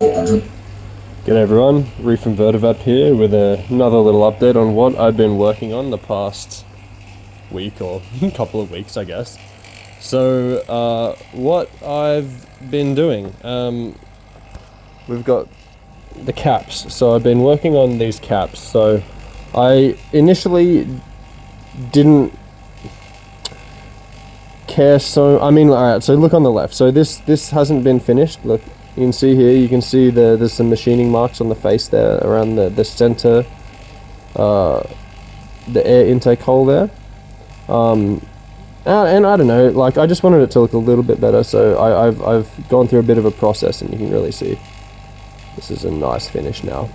G'day everyone, Reef from VerdaVap here with another little update on what I've been working on the past week or couple of weeks, I guess. So, what I've been doing, we've got the caps. So I've been working on these caps. So I initially didn't care alright, so look on the left. So this hasn't been finished. Look, you can see here, you can see there's some machining marks on the face there around the center, the air intake hole there. And I don't know, like I just wanted it to look a little bit better, so I've gone through a bit of a process, and you can really see this is a nice finish now.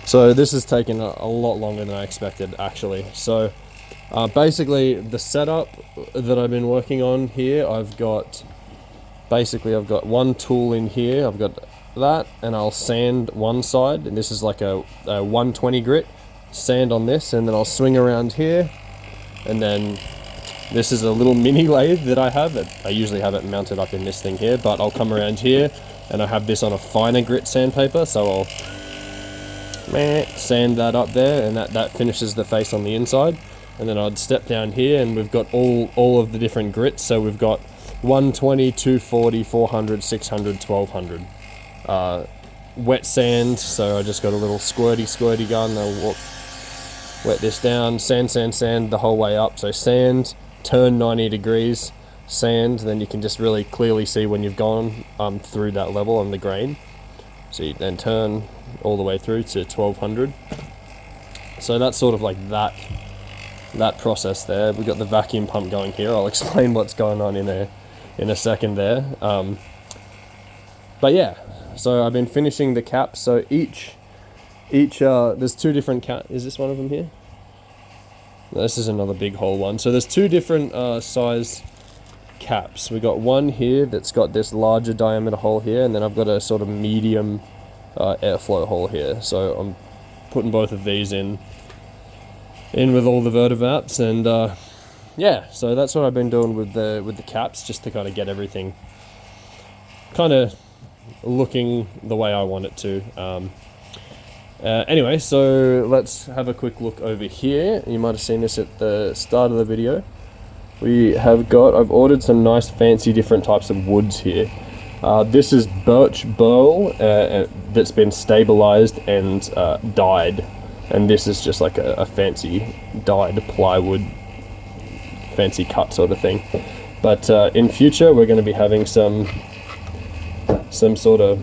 So this has taken a lot longer than I expected, actually. So basically the setup that I've been working on here, I've got one tool in here, I've got that, and I'll sand one side, and this is like a 120 grit, sand on this, and then I'll swing around here, and then this is a little mini lathe that I have. I usually have it mounted up in this thing here, but I'll come around here, and I have this on a finer grit sandpaper, so I'll sand that up there, and that finishes the face on the inside. And then I'd step down here, and we've got all of the different grits, so we've got 120, 240, 400, 600, 1200. Wet sand, so I just got a little squirty gun. I'll wet this down, sand the whole way up. So sand, turn 90 degrees, sand, then you can just really clearly see when you've gone through that level on the grain. So you then turn all the way through to 1200. So that's sort of like that process there. We've got the vacuum pump going here. I'll explain what's going on in a second there. But yeah, so I've been finishing the caps. So each there's two different caps. Is this one of them here? No, this is another big hole one. So there's two different size caps. We got one here that's got this larger diameter hole here, and then I've got a sort of medium airflow hole here. So I'm putting both of these in with all the VerdaVaps, and yeah, so that's what I've been doing with the caps, just to kind of get everything kind of looking the way I want it to. Anyway, so let's have a quick look over here. You might have seen this at the start of the video. I've ordered some nice fancy different types of woods here. This is birch burl that's been stabilized and dyed, and this is just like a fancy dyed plywood, fancy cut sort of thing. But in future we're going to be having some sort of,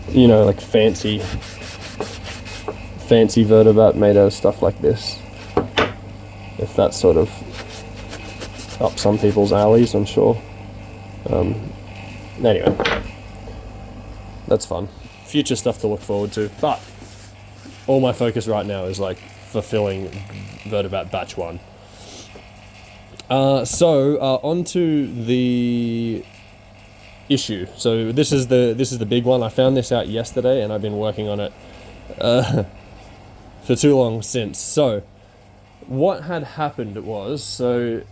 you know, like fancy VerdaVap made out of stuff like this, if that's sort of up some people's alleys, I'm sure. Anyway, that's fun. Future stuff to look forward to, but all my focus right now is like fulfilling VerdaVap batch 1. Onto the issue. So this is the big one. I found this out yesterday, and I've been working on it for too long since. So what had happened was, so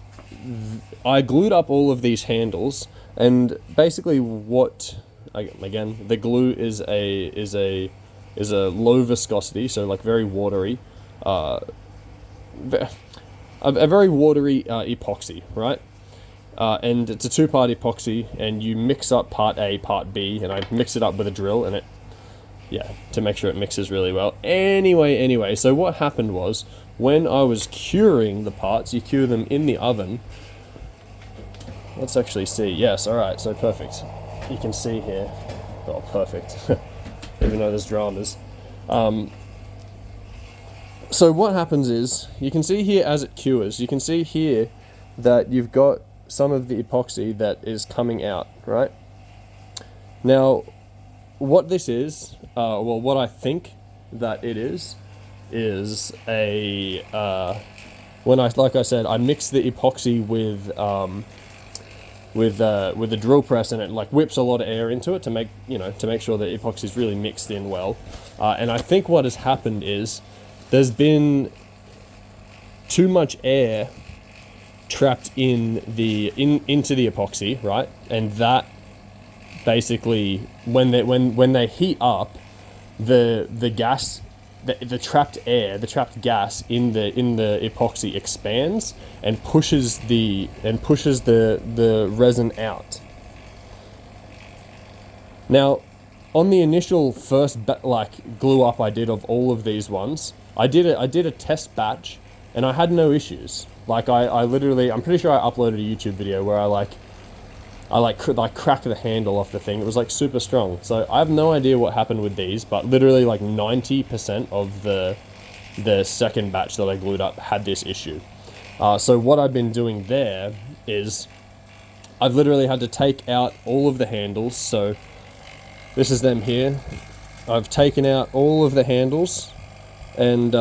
I glued up all of these handles, and basically again, the glue is a low viscosity, so like very watery, a very watery epoxy, right? And it's a 2-part epoxy, and you mix up part A, part B, and I mix it up with a drill, and to make sure it mixes really well. Anyway, so what happened was, when I was curing the parts, you cure them in the oven. Let's actually see. Yes, alright, so perfect. You can see here. Oh, perfect. Even though there's dramas. So what happens is, you can see here as it cures, you can see here that you've got some of the epoxy that is coming out, right? Now, what this is, what I think that it is a, like I said, I mixed the epoxy with a drill press, and it like whips a lot of air into it to make sure that epoxy is really mixed in well. And I think what has happened is there's been too much air trapped into the epoxy, right? And that basically when they heat up, the gas, the trapped air, the trapped gas in the epoxy expands and pushes the resin out. Now, on the initial first glue up I did of all of these ones, I did a test batch and I had no issues. Like I literally, I'm pretty sure I uploaded a YouTube video where I cracked the handle off the thing. It was like super strong. So I have no idea what happened with these, but literally like 90% of the second batch that I glued up had this issue. So what I've been doing there is I've literally had to take out all of the handles. So this is them here. I've taken out all of the handles, and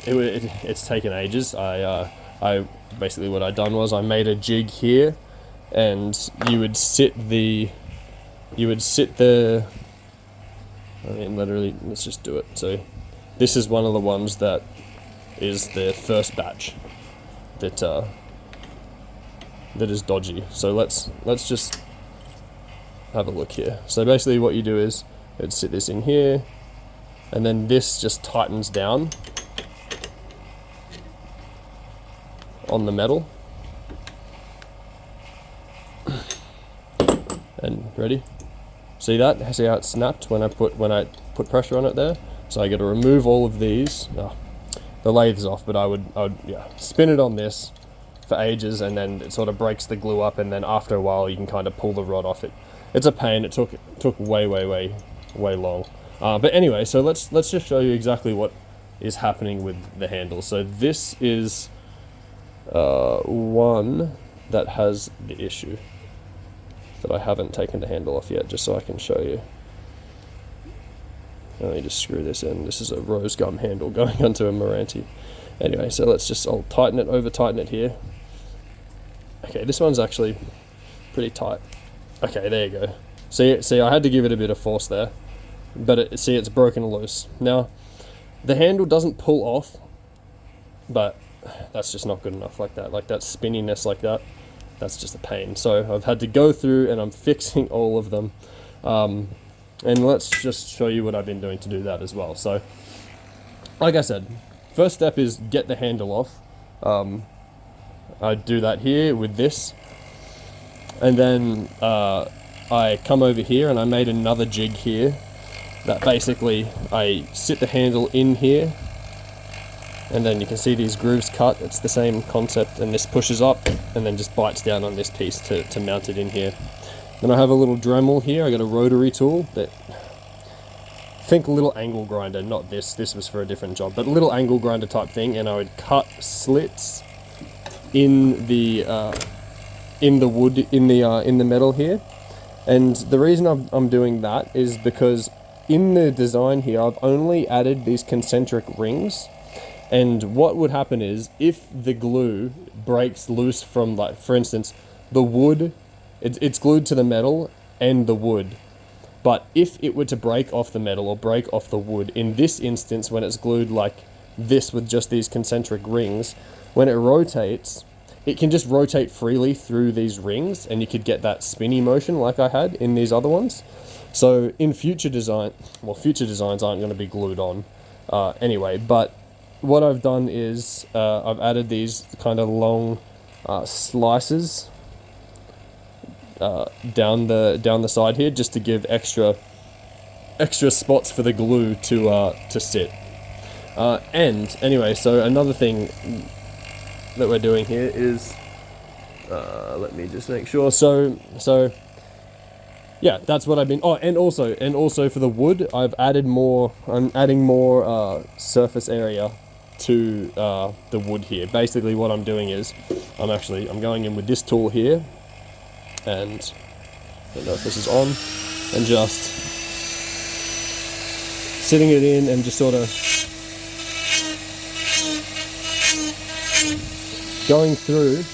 it's taken ages. I basically what I'd done was I made a jig here, and you would sit the I mean, literally, let's just do it. So this is one of the ones that is the first batch that is dodgy. So let's just have a look here. So basically what you do is you'd sit this in here, and then this just tightens down on the metal. And ready? See that? See how it snapped when I put pressure on it there? So I got to remove all of these. Oh, the lathe's off, but I would spin it on this for ages, and then it sort of breaks the glue up, and then after a while you can kind of pull the rod off it. It's a pain. It took way long. But anyway, so let's just show you exactly what is happening with the handle. So this is one that has the issue that I haven't taken the handle off yet, just so I can show you. Let me just screw this in. This is a rose gum handle going onto a Meranti. Anyway, so I'll tighten it, over tighten it here. Okay, this one's actually pretty tight. Okay, there you go. See, I had to give it a bit of force there, but it's broken loose. Now, the handle doesn't pull off, but that's just not good enough like that. Like that spinniness like that, that's just a pain. So I've had to go through and I'm fixing all of them. And let's just show you what I've been doing to do that as well. So, like I said, first step is get the handle off. I do that here with this. And then I come over here and I made another jig here that basically I sit the handle in here, and then you can see these grooves cut. It's the same concept, and this pushes up and then just bites down on this piece to mount it in here. Then I have a little Dremel here. I got a rotary tool that, think a little angle grinder, not this was for a different job, but a little angle grinder type thing, and I would cut slits in the wood, in the metal here. And the reason I'm doing that is because in the design here I've only added these concentric rings, and what would happen is if the glue breaks loose from, like, for instance, the wood, it's glued to the metal and the wood, but if it were to break off the metal or break off the wood, in this instance when it's glued like this with just these concentric rings, when it rotates, it can just rotate freely through these rings, and you could get that spinny motion like I had in these other ones. So in future designs aren't going to be glued on anyway, but what I've done is I've added these kind of long slices down the side here, just to give extra spots for the glue to sit. And anyway, so another thing that we're doing here is let me just make sure. So yeah, that's what I've been. Oh, and also for the wood, I'm adding more surface area to the wood here. Basically, what I'm doing is I'm going in with this tool here, and I don't know if this is on, and just sitting it in and just sort of going through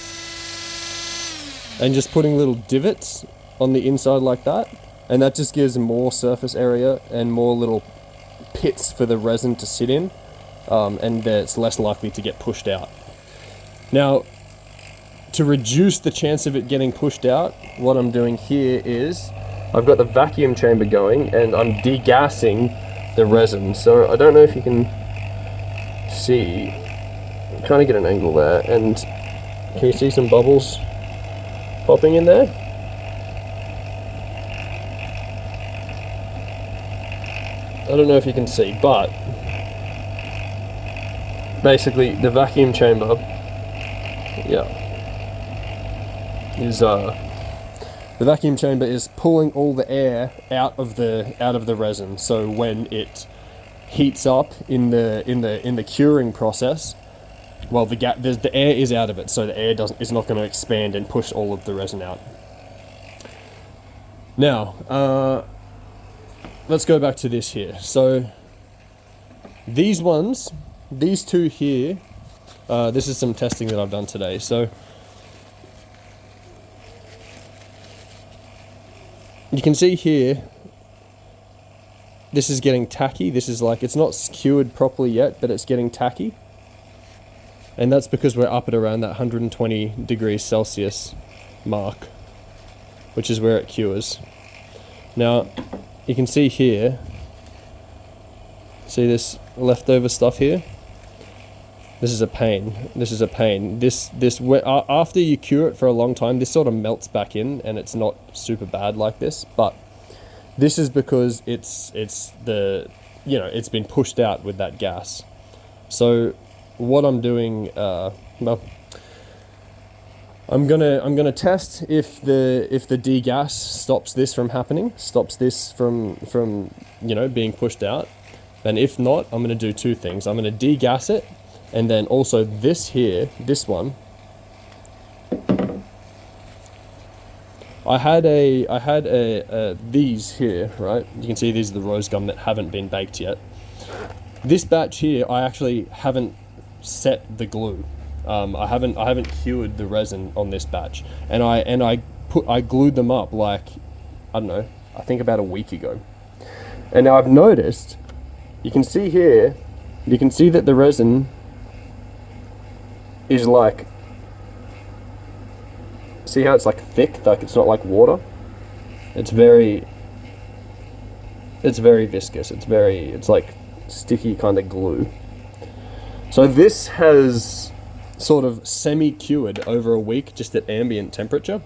and just putting little divots on the inside like that, and that just gives more surface area and more little pits for the resin to sit in, and it's less likely to get pushed out. Now, to reduce the chance of it getting pushed out, what I'm doing here is I've got the vacuum chamber going and I'm degassing the resin. So I don't know if you can see, I'm trying to get an angle there, and can you see some bubbles popping in there? I don't know if you can see, but basically the vacuum chamber, is the vacuum chamber is pulling all the air out of the resin. So when it heats up in the curing process, well, the air is out of it, so the air is not going to expand and push all of the resin out. Now, let's go back to this here. So these two here, this is some testing that I've done today. So you can see here, this is getting tacky. This is like, it's not cured properly yet, but it's getting tacky. And that's because we're up at around that 120 degrees Celsius mark, which is where it cures. Now, you can see here, see this leftover stuff here? This is a pain. This is a pain. After you cure it for a long time, this sort of melts back in, and it's not super bad like this. But this is because it's been pushed out with that gas. So what I'm doing, well, I'm gonna test if the degas stops this from happening, stops this from being pushed out. And if not, I'm gonna do two things. I'm gonna degas it. And then also this here, this one, I had these here, right? You can see these are the rose gum that haven't been baked yet. This batch here, I actually haven't set the glue. I haven't cured the resin on this batch, and I glued them up like, I don't know, I think about a week ago. And now I've noticed, you can see here, you can see that the resin is like, see how it's like thick, like it's not like water. It's very viscous. It's like sticky kind of glue. So this has sort of semi-cured over a week, just at ambient temperature.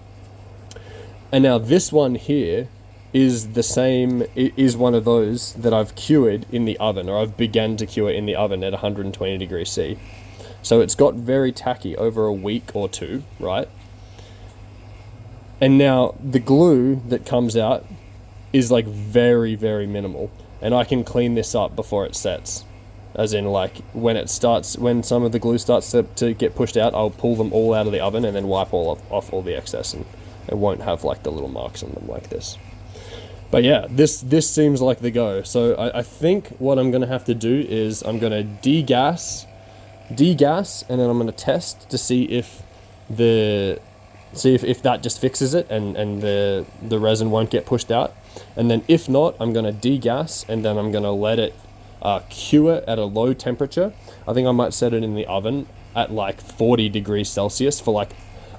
And now this one here is the same, is one of those that I've cured in the oven, or I've begun to cure in the oven at 120 degrees C. So it's got very tacky over a week or two, right? And now the glue that comes out is like very, very minimal. And I can clean this up before it sets. As in, like, when some of the glue starts to get pushed out, I'll pull them all out of the oven and then wipe off all the excess, and it won't have like the little marks on them like this. But yeah, this seems like the go. So I think what I'm gonna have to do is I'm gonna degas, and then I'm gonna test to see if that just fixes it and the resin won't get pushed out. And then if not, I'm gonna degas, and then I'm gonna let it cure at a low temperature. I think I might set it in the oven at like 40 degrees Celsius for like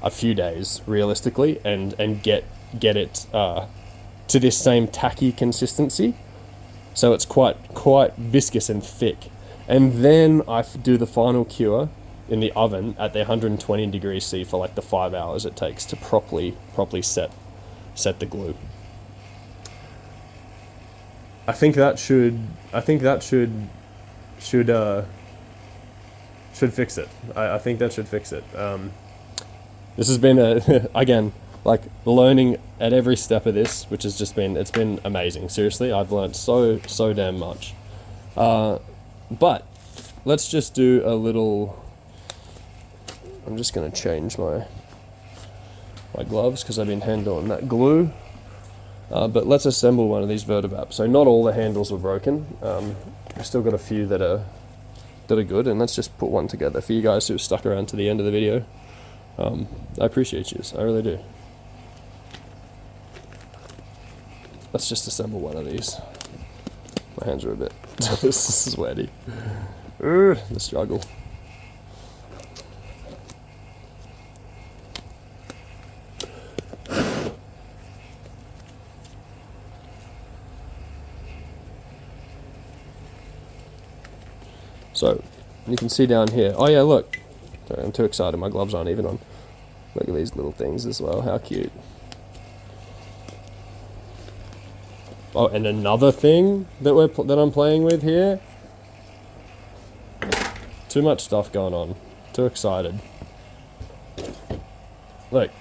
a few days realistically, and get it to this same tacky consistency, so it's quite viscous and thick. And then I do the final cure in the oven at the 120 degrees C for like the 5 hours it takes to properly set the glue. I think that should fix it. I think that should fix it. This has been again, like, learning at every step of this, which has just been, it's been amazing. Seriously, I've learned so damn much. But let's just do a little, I'm just gonna change my gloves because I've been handling that glue. But let's assemble one of these VerdaVap. So not all the handles were broken. I've still got a few that are good, and let's just put one together for you guys who stuck around to the end of the video. I appreciate you, I really do. Let's just assemble one of these. My hands are a bit sweaty. The struggle. So you can see down here. Oh yeah, look. Sorry, I'm too excited. My gloves aren't even on. Look at these little things as well. How cute. Oh, and another thing that I'm playing with here. Too much stuff going on. Too excited. Look.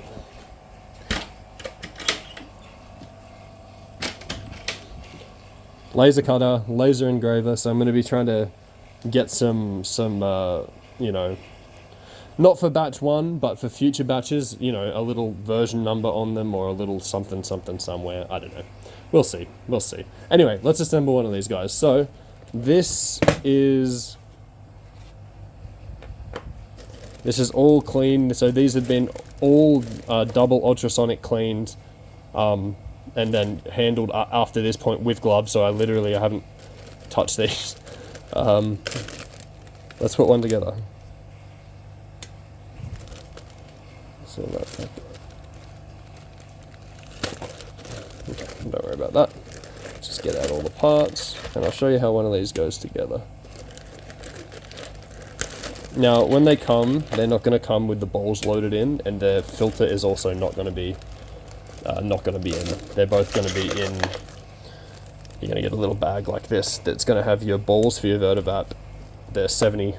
Laser cutter, laser engraver. So I'm going to be trying to get some you know, not for batch 1, but for future batches, you know, a little version number on them or a little something somewhere. I don't know. We'll see. We'll see. Anyway, let's assemble one of these guys. So this is all clean. So these have been all double ultrasonic cleaned and then handled after this point with gloves. So I haven't touched these. Let's put one together. So okay, don't worry about that. Just get out all the parts, and I'll show you how one of these goes together. Now, when they come, they're not going to come with the bowls loaded in, and the filter is also not going to be in. They're both going to be in. You're going to get a little bag like this that's going to have your balls for your VerdaVap. There's 3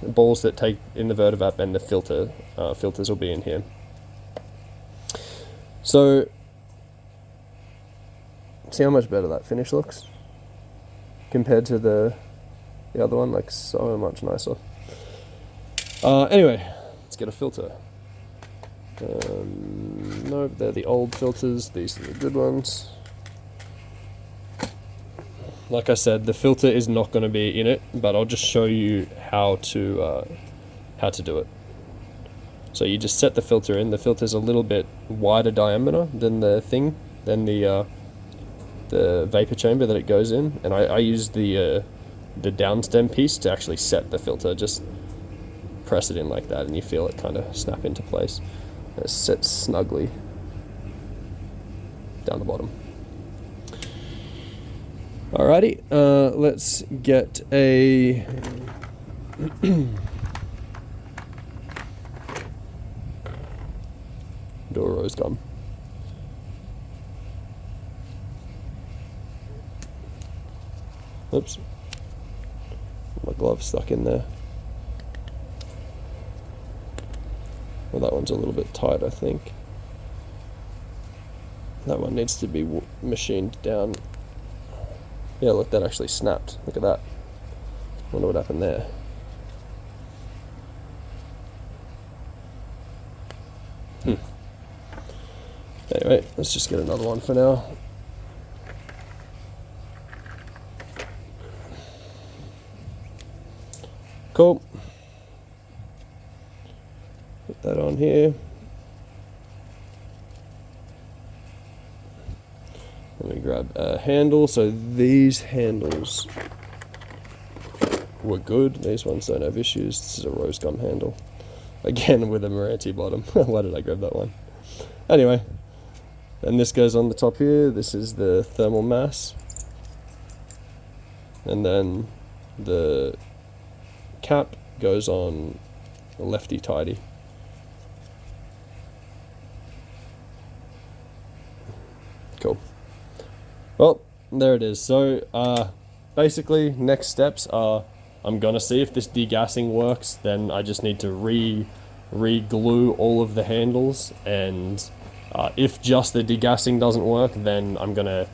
balls that take in the VerdaVap, and the filters will be in here. So, see how much better that finish looks compared to the other one, like so much nicer. Anyway, let's get a filter. No, they're the old filters. These are the good ones. Like I said, the filter is not going to be in it, but I'll just show you how to do it. So you just set the filter in. The filter's a little bit wider diameter than the vapor chamber that it goes in, and I use the downstem piece to actually set the filter. Just press it in like that, and you feel it kind of snap into place. And it sits snugly down the bottom. Alrighty, let's get a do a rose gum. Oops, my glove's stuck in there. Well, that one's a little bit tight, I think. That one needs to be machined down. Yeah, look, that actually snapped. Look at that. Wonder what happened there. Anyway, let's just get another one for now. Cool. Put that on here. Let me grab a handle. So these handles were good. These ones don't have issues. This is a rose gum handle. Again with a Meranti bottom. Why did I grab that one? Anyway, and this goes on the top here. This is the thermal mass. And then the cap goes on lefty tighty. Cool. Well, there it is. So basically next steps are I'm gonna see if this degassing works. Then I just need to re-glue all of the handles, and if just the degassing doesn't work, then I'm gonna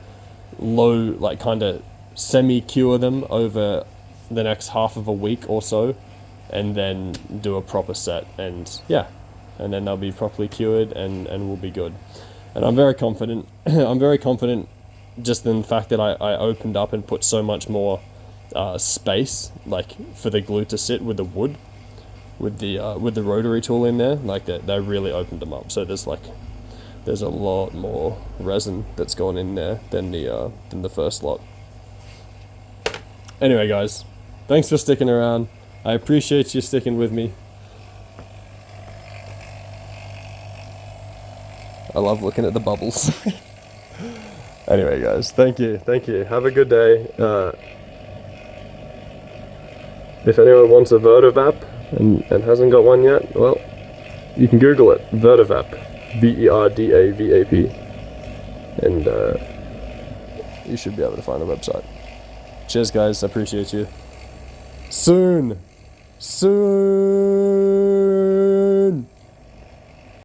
kind of semi-cure them over the next half of a week or so, and then do a proper set, and yeah, and then they'll be properly cured and we'll be good. And I'm very confident. I'm very confident just in the fact that I opened up and put so much more space, like for the glue to sit with the wood, with the rotary tool in there, like that they really opened them up. So there's a lot more resin that's gone in there than the first lot. Anyway, guys, thanks for sticking around. I appreciate you sticking with me. I love looking at the bubbles. Anyway, guys, thank you. Have a good day. If anyone wants a VerdaVap and hasn't got one yet, well, you can Google it, VerdaVap, VERDAVAP, and you should be able to find the website. Cheers guys, I appreciate you. Soon!